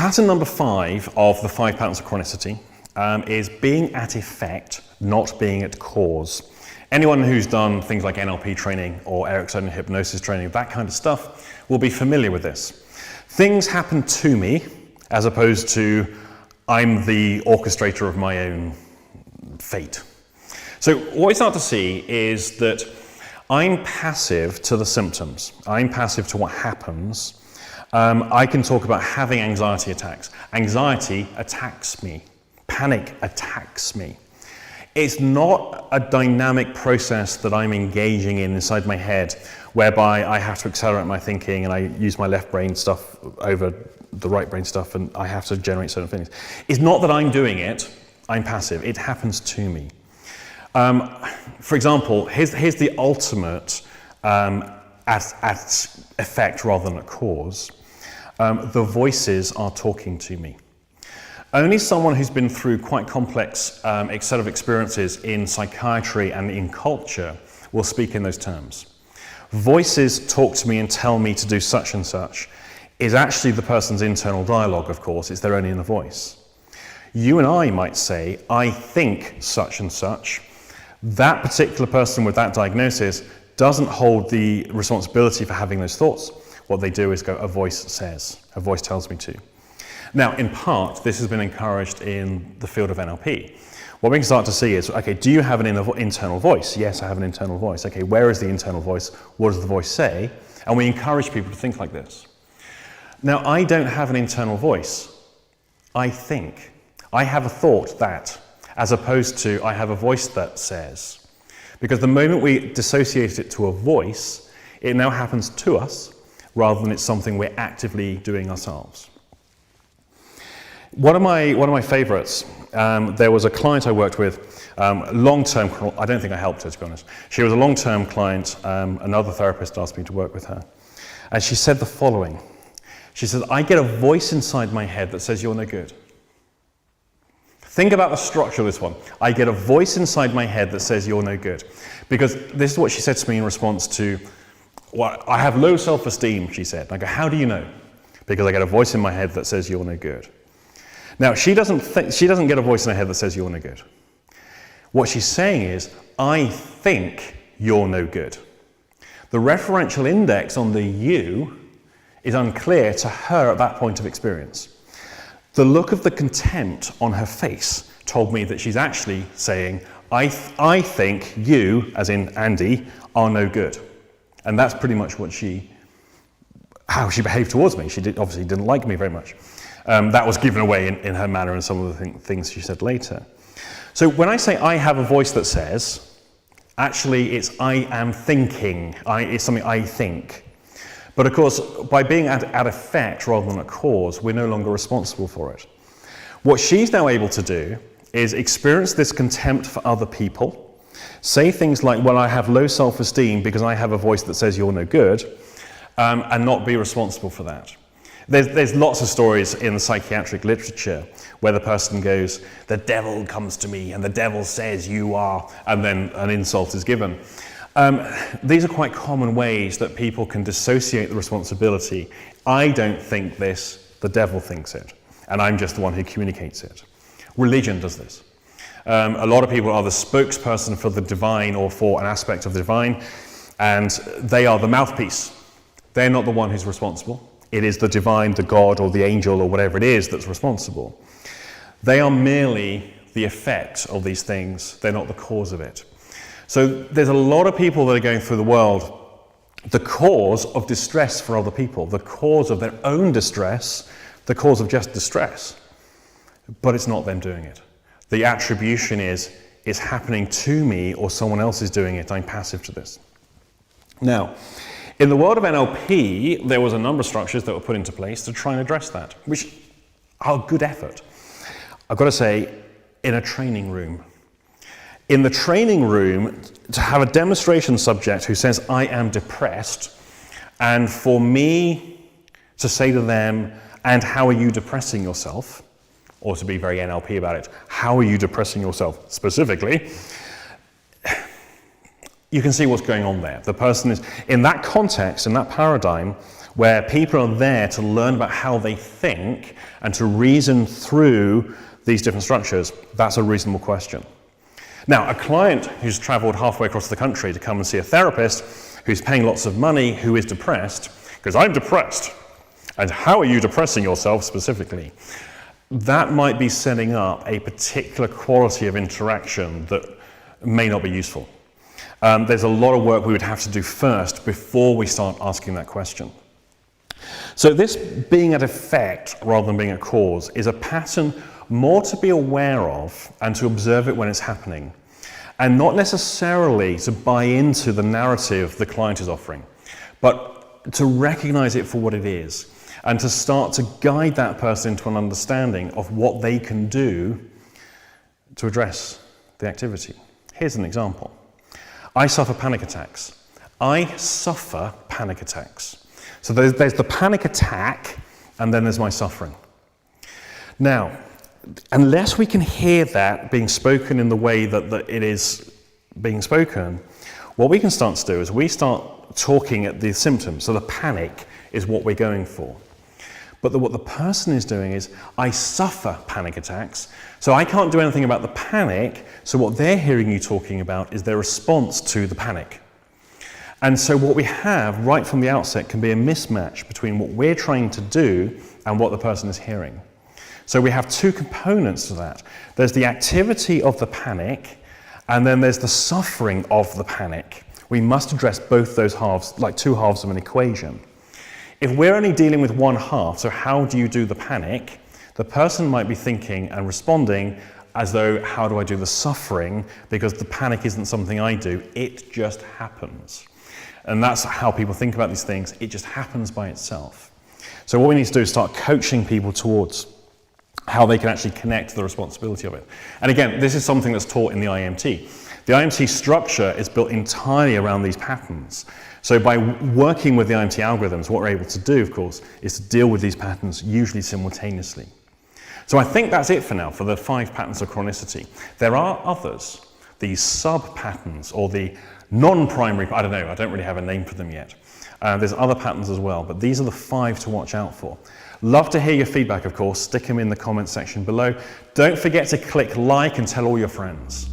Pattern number 5 of the 5 patterns of chronicity is being at effect, not being at cause. Anyone who's done things like NLP training or Ericksonian hypnosis training, that kind of stuff, will be familiar with this. Things happen to me as opposed to I'm the orchestrator of my own fate. So what we start to see is that I'm passive to the symptoms. I'm passive to what happens. I can talk about having anxiety attacks. Anxiety attacks me. Panic attacks me. It's not a dynamic process that I'm engaging in inside my head, whereby I have to accelerate my thinking and I use my left brain stuff over the right brain stuff and I have to generate certain things. It's not that I'm doing it, I'm passive. It happens to me. For example, here's the ultimate at effect rather than a cause. The voices are talking to me. Only someone who's been through quite complex set of experiences in psychiatry and in culture will speak in those terms. Voices talk to me and tell me to do such and such is actually the person's internal dialogue, of course. It's their own inner voice. You and I might say, I think such and such. That particular person with that diagnosis doesn't hold the responsibility for having those thoughts. What they do is go, a voice says, a voice tells me to. Now, in part, this has been encouraged in the field of NLP. What we can start to see is, okay, do you have an internal voice? Yes, I have an internal voice. Okay, where is the internal voice? What does the voice say? And we encourage people to think like this. Now, I don't have an internal voice. I think. I have a thought that, as opposed to I have a voice that says. Because the moment we dissociate it to a voice, it now happens to us, rather than it's something we're actively doing ourselves. One of my favorites, there was a client I worked with, long-term, I don't think I helped her, to be honest. She was a long-term client, another therapist asked me to work with her. And she said the following. She said, I get a voice inside my head that says you're no good. Think about the structure of this one. I get a voice inside my head that says you're no good. Because this is what she said to me in response to, well, I have low self-esteem, she said. And I go, how do you know? Because I get a voice in my head that says you're no good. Now, she doesn't get a voice in her head that says you're no good. What she's saying is, I think you're no good. The referential index on the you is unclear to her at that point of experience. The look of the contempt on her face told me that she's actually saying, I think you, as in Andy, are no good. And that's pretty much how she behaved towards me. She obviously didn't like me very much. That was given away in her manner and some of the things she said later. So when I say I have a voice that says, actually it's I am thinking, it's something I think. But of course, by being at effect rather than at cause, we're no longer responsible for it. What she's now able to do is experience this contempt for other people, say things like, well, I have low self-esteem because I have a voice that says you're no good, and not be responsible for that. There's lots of stories in the psychiatric literature where the person goes, the devil comes to me and the devil says you are, and then an insult is given. These are quite common ways that people can dissociate the responsibility. I don't think this, the devil thinks it, and I'm just the one who communicates it. Religion does this. A lot of people are the spokesperson for the divine or for an aspect of the divine, and they are the mouthpiece. They're not the one who's responsible. It is the divine, the God, or the angel, or whatever it is that's responsible. They are merely the effect of these things. They're not the cause of it. So there's a lot of people that are going through the world, the cause of distress for other people, the cause of their own distress, the cause of just distress. But it's not them doing it. The attribution is, it's happening to me or someone else is doing it. I'm passive to this. Now, in the world of NLP, there was a number of structures that were put into place to try and address that, which are good effort. I've got to say, in a training room. In the training room, to have a demonstration subject who says, I am depressed, and for me to say to them, and how are you depressing yourself? Or to be very NLP about it, how are you depressing yourself specifically? you can see what's going on there. The person is, in that context, in that paradigm, where people are there to learn about how they think and to reason through these different structures, that's a reasonable question. Now, a client who's traveled halfway across the country to come and see a therapist who's paying lots of money, who is depressed, because I'm depressed, and how are you depressing yourself specifically? That might be setting up a particular quality of interaction that may not be useful. There's a lot of work we would have to do first before we start asking that question. So this being an effect rather than being a cause is a pattern more to be aware of and to observe it when it's happening, and not necessarily to buy into the narrative the client is offering, but to recognize it for what it is and to start to guide that person into an understanding of what they can do to address the activity. Here's an example. I suffer panic attacks. I suffer panic attacks. So there's the panic attack, and then there's my suffering. Now, unless we can hear that being spoken in the way that it is being spoken, what we can start to do is we start talking at the symptoms. So the panic is what we're going for. But what the person is doing is, I suffer panic attacks, so I can't do anything about the panic, so what they're hearing you talking about is their response to the panic. And so what we have right from the outset can be a mismatch between what we're trying to do and what the person is hearing. So we have two components to that. There's the activity of the panic, and then there's the suffering of the panic. We must address both those halves, like two halves of an equation. If we're only dealing with one half, so how do you do the panic, the person might be thinking and responding as though, how do I do the suffering? Because the panic isn't something I do, it just happens. And that's how people think about these things, it just happens by itself. So what we need to do is start coaching people towards how they can actually connect the responsibility of it. And again, this is something that's taught in the IEMT. The IEMT structure is built entirely around these patterns. So by working with the IEMT algorithms, what we're able to do, of course, is to deal with these patterns usually simultaneously. So I think that's it for now, for the 5 patterns of chronicity. There are others, these sub-patterns, or the non-primary, I don't know, I don't really have a name for them yet. There's other patterns as well, but these are the 5 to watch out for. Love to hear your feedback, of course. Stick them in the comments section below. Don't forget to click like and tell all your friends.